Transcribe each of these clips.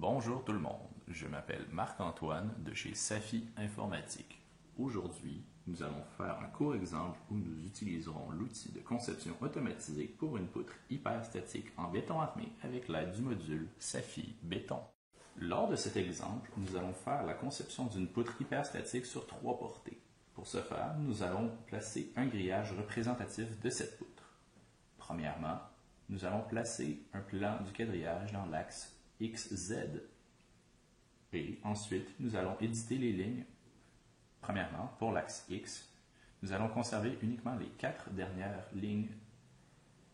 Bonjour tout le monde, je m'appelle Marc-Antoine de chez Safi Informatique. Aujourd'hui, nous allons faire un court exemple où nous utiliserons l'outil de conception automatisée pour une poutre hyperstatique en béton armé avec l'aide du module Safi Béton. Lors de cet exemple, nous allons faire la conception d'une poutre hyperstatique sur 3 portées. Pour ce faire, nous allons placer un grillage représentatif de cette poutre. Premièrement, nous allons placer un plan du quadrillage dans l'axe XZ. Et ensuite, nous allons éditer les lignes. Premièrement, pour l'axe X, nous allons conserver uniquement les 4 dernières lignes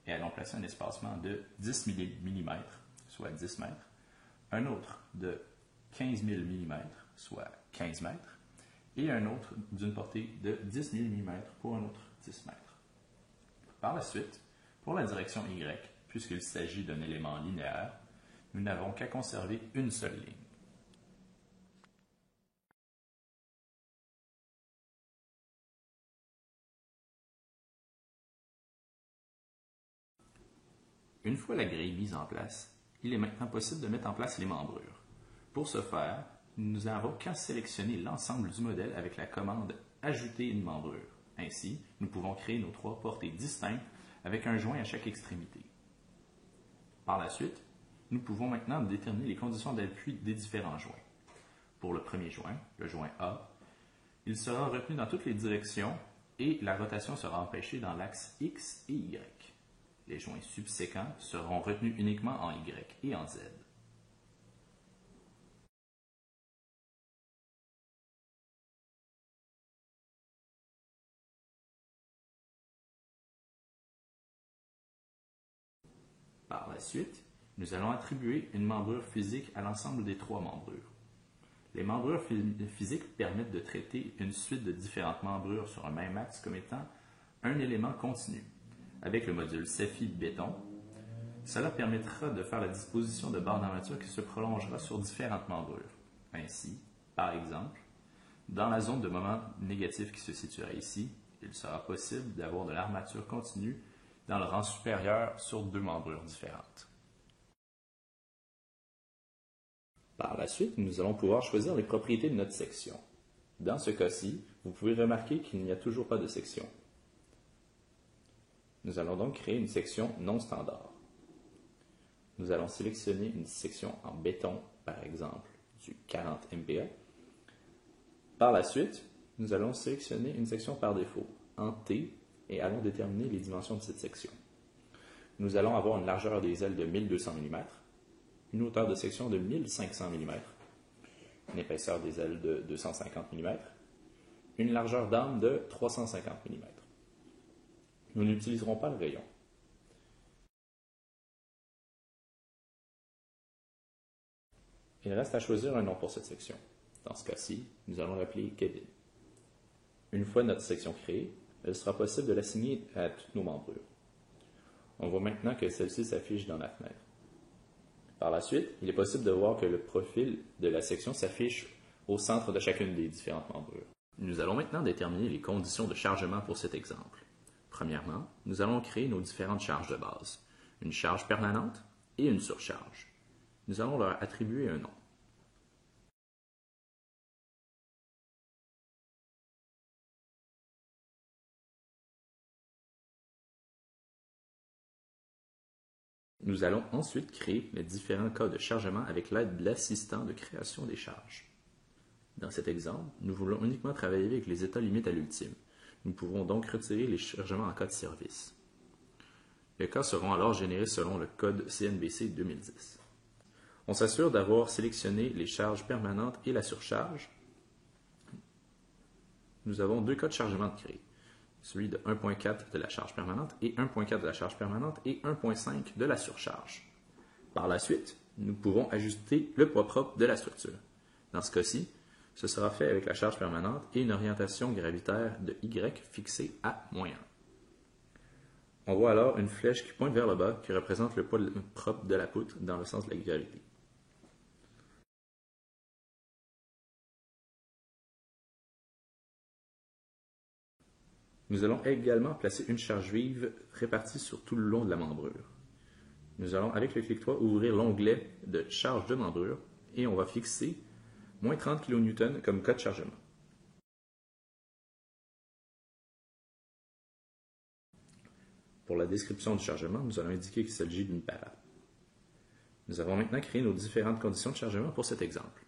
et allons placer un espacement de 10 mm, soit 10 mètres, un autre de 15 000 mm, soit 15 mètres, et un autre d'une portée de 10 000 mm pour un autre 10 mètres. Par la suite, pour la direction Y, puisqu'il s'agit d'un élément linéaire, nous n'avons qu'à conserver une seule ligne. Une fois la grille mise en place, il est maintenant possible de mettre en place les membrures. Pour ce faire, nous n'avons qu'à sélectionner l'ensemble du modèle avec la commande « Ajouter une membrure ». Ainsi, nous pouvons créer nos 3 portées distinctes avec un joint à chaque extrémité. Par la suite, nous pouvons maintenant déterminer les conditions d'appui des différents joints. Pour le premier joint, le joint A, il sera retenu dans toutes les directions et la rotation sera empêchée dans l'axe X et Y. Les joints subséquents seront retenus uniquement en Y et en Z. Par la suite, nous allons attribuer une membrure physique à l'ensemble des 3 membrures. Les membrures physiques permettent de traiter une suite de différentes membrures sur un même axe comme étant un élément continu. Avec le module Safi Béton, cela permettra de faire la disposition de barres d'armature qui se prolongera sur différentes membrures. Ainsi, par exemple, dans la zone de moment négatif qui se situera ici, il sera possible d'avoir de l'armature continue dans le rang supérieur sur 2 membrures différentes. Par la suite, nous allons pouvoir choisir les propriétés de notre section. Dans ce cas-ci, vous pouvez remarquer qu'il n'y a toujours pas de section. Nous allons donc créer une section non standard. Nous allons sélectionner une section en béton, par exemple, du 40 MPa. Par la suite, nous allons sélectionner une section par défaut, en T, et allons déterminer les dimensions de cette section. Nous allons avoir une largeur des ailes de 1200 mm, une hauteur de section de 1500 mm, une épaisseur des ailes de 250 mm, une largeur d'arme de 350 mm. Nous n'utiliserons pas le rayon. Il reste à choisir un nom pour cette section. Dans ce cas-ci, nous allons l'appeler Kevin. Une fois notre section créée, il sera possible de l'assigner à toutes nos membrures. On voit maintenant que celle-ci s'affiche dans la fenêtre. Par la suite, il est possible de voir que le profil de la section s'affiche au centre de chacune des différentes membrures. Nous allons maintenant déterminer les conditions de chargement pour cet exemple. Premièrement, nous allons créer nos différentes charges de base, une charge permanente et une surcharge. Nous allons leur attribuer un nom. Nous allons ensuite créer les différents cas de chargement avec l'aide de l'assistant de création des charges. Dans cet exemple, nous voulons uniquement travailler avec les états limites à l'ultime. Nous pouvons donc retirer les chargements en cas de service. Les cas seront alors générés selon le code CNBC 2010. On s'assure d'avoir sélectionné les charges permanentes et la surcharge. Nous avons 2 cas de chargement de créer, celui de 1.4 de la charge permanente et 1.4 de la charge permanente et 1.5 de la surcharge. Par la suite, nous pouvons ajuster le poids propre de la structure. Dans ce cas-ci, ce sera fait avec la charge permanente et une orientation gravitaire de Y fixée à -1. On voit alors une flèche qui pointe vers le bas qui représente le poids propre de la poutre dans le sens de la gravité. Nous allons également placer une charge vive répartie sur tout le long de la membrure. Nous allons, avec le clic droit, ouvrir l'onglet de charge de membrure et on va fixer moins 30 kN comme cas de chargement. Pour la description du chargement, nous allons indiquer qu'il s'agit d'une parade. Nous avons maintenant créé nos différentes conditions de chargement pour cet exemple.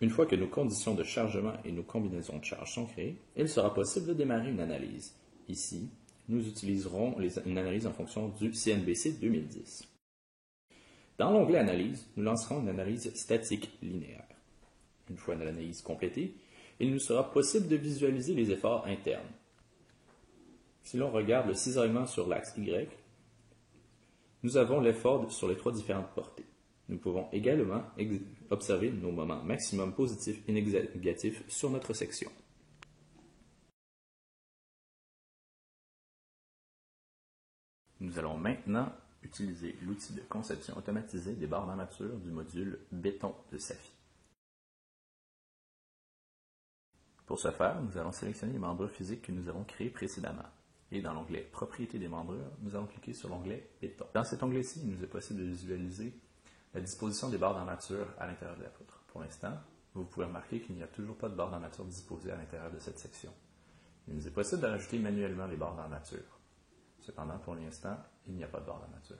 Une fois que nos conditions de chargement et nos combinaisons de charge sont créées, il sera possible de démarrer une analyse. Ici, nous utiliserons une analyse en fonction du CNBC 2010. Dans l'onglet Analyse, nous lancerons une analyse statique linéaire. Une fois l'analyse complétée, il nous sera possible de visualiser les efforts internes. Si l'on regarde le cisaillement sur l'axe Y, nous avons l'effort sur les 3 différentes portées. Nous pouvons également observer nos moments maximum positifs et négatifs sur notre section. Nous allons maintenant utiliser l'outil de conception automatisée des barres d'armature du module béton de SAFI. Pour ce faire, nous allons sélectionner les membrures physiques que nous avons créées précédemment. Et dans l'onglet « Propriétés des membrures », nous allons cliquer sur l'onglet « Béton ». Dans cet onglet-ci, il nous est possible de visualiser la disposition des barres d'armature à l'intérieur de la poutre. Pour l'instant, vous pouvez remarquer qu'il n'y a toujours pas de barres d'armature disposées à l'intérieur de cette section. Il nous est possible de rajouter manuellement les barres d'armature. Cependant, pour l'instant, il n'y a pas de barres d'armature.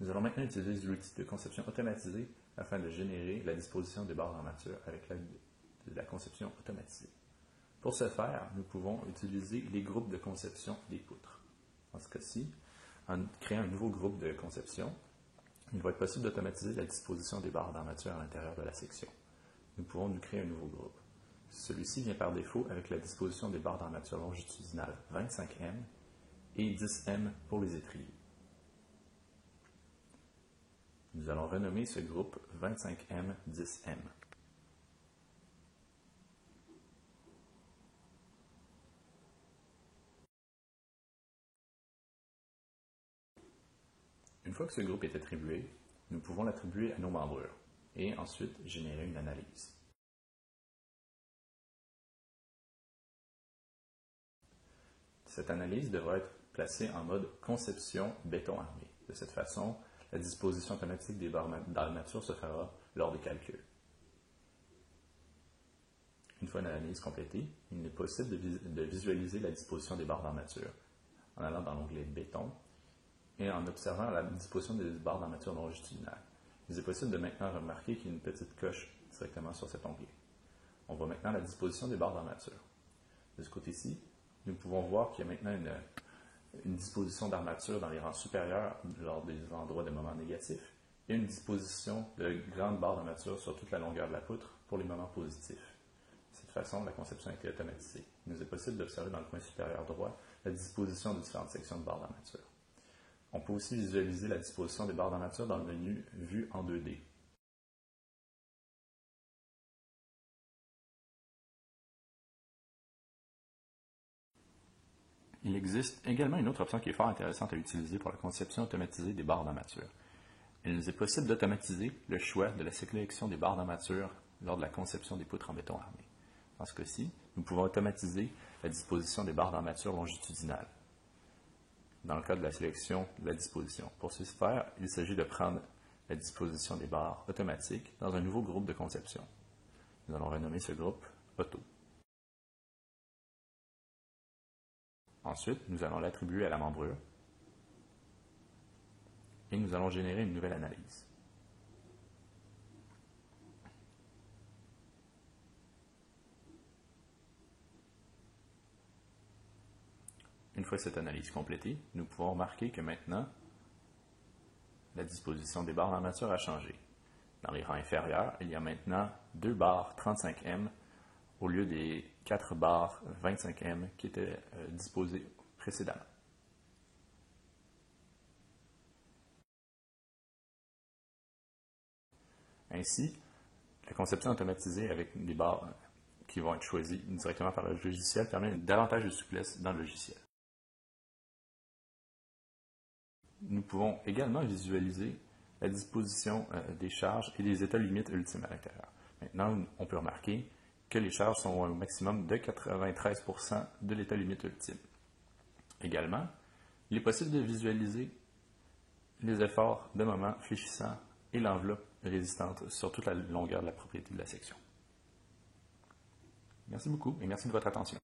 Nous allons maintenant utiliser l'outil de conception automatisée afin de générer la disposition des barres d'armature avec l'aide de la conception automatisée. Pour ce faire, nous pouvons utiliser les groupes de conception des poutres. Dans ce cas-ci, en créant un nouveau groupe de conception, il va être possible d'automatiser la disposition des barres d'armature à l'intérieur de la section. Nous pouvons nous créer un nouveau groupe. Celui-ci vient par défaut avec la disposition des barres d'armature longitudinales 25M et 10M pour les étriers. Nous allons renommer ce groupe 25M 10M. Une fois que ce groupe est attribué, nous pouvons l'attribuer à nos membrures et ensuite générer une analyse. Cette analyse devra être placée en mode conception béton armé. De cette façon, la disposition automatique des barres d'armature se fera lors des calculs. Une fois l'analyse complétée, il est possible de visualiser la disposition des barres d'armature en allant dans l'onglet béton et en observant la disposition des barres d'armature longitudinales. Il est possible de maintenant remarquer qu'il y a une petite coche directement sur cet onglet. On voit maintenant la disposition des barres d'armature. De ce côté-ci, nous pouvons voir qu'il y a maintenant une disposition d'armature dans les rangs supérieurs lors des endroits de moments négatifs et une disposition de grandes barres d'armature sur toute la longueur de la poutre pour les moments positifs. De cette façon, la conception a été automatisée. Il nous est possible d'observer dans le coin supérieur droit la disposition de différentes sections de barres d'armature. On peut aussi visualiser la disposition des barres d'armature dans le menu « Vue en 2D ». Il existe également une autre option qui est fort intéressante à utiliser pour la conception automatisée des barres d'armature. Il nous est possible d'automatiser le choix de la sélection des barres d'armature lors de la conception des poutres en béton armé. Dans ce cas-ci, nous pouvons automatiser la disposition des barres d'armature longitudinales dans le cas de la sélection de la disposition. Pour ce faire, il s'agit de prendre la disposition des barres automatiques dans un nouveau groupe de conception. Nous allons renommer ce groupe Auto. Ensuite, nous allons l'attribuer à la membrure et nous allons générer une nouvelle analyse. Une fois cette analyse complétée, nous pouvons remarquer que maintenant, la disposition des barres d'armature a changé. Dans les rangs inférieurs, il y a maintenant 2 barres 35M au lieu des 4 barres 25M qui étaient disposées précédemment. Ainsi, la conception automatisée avec des barres qui vont être choisies directement par le logiciel permet davantage de souplesse dans le logiciel. Nous pouvons également visualiser la disposition des charges et des états limites ultimes à l'intérieur. Maintenant, on peut remarquer que les charges sont au maximum de 93% de l'état limite ultime. Également, il est possible de visualiser les efforts de moment fléchissant et l'enveloppe résistante sur toute la longueur de la propriété de la section. Merci beaucoup et merci de votre attention.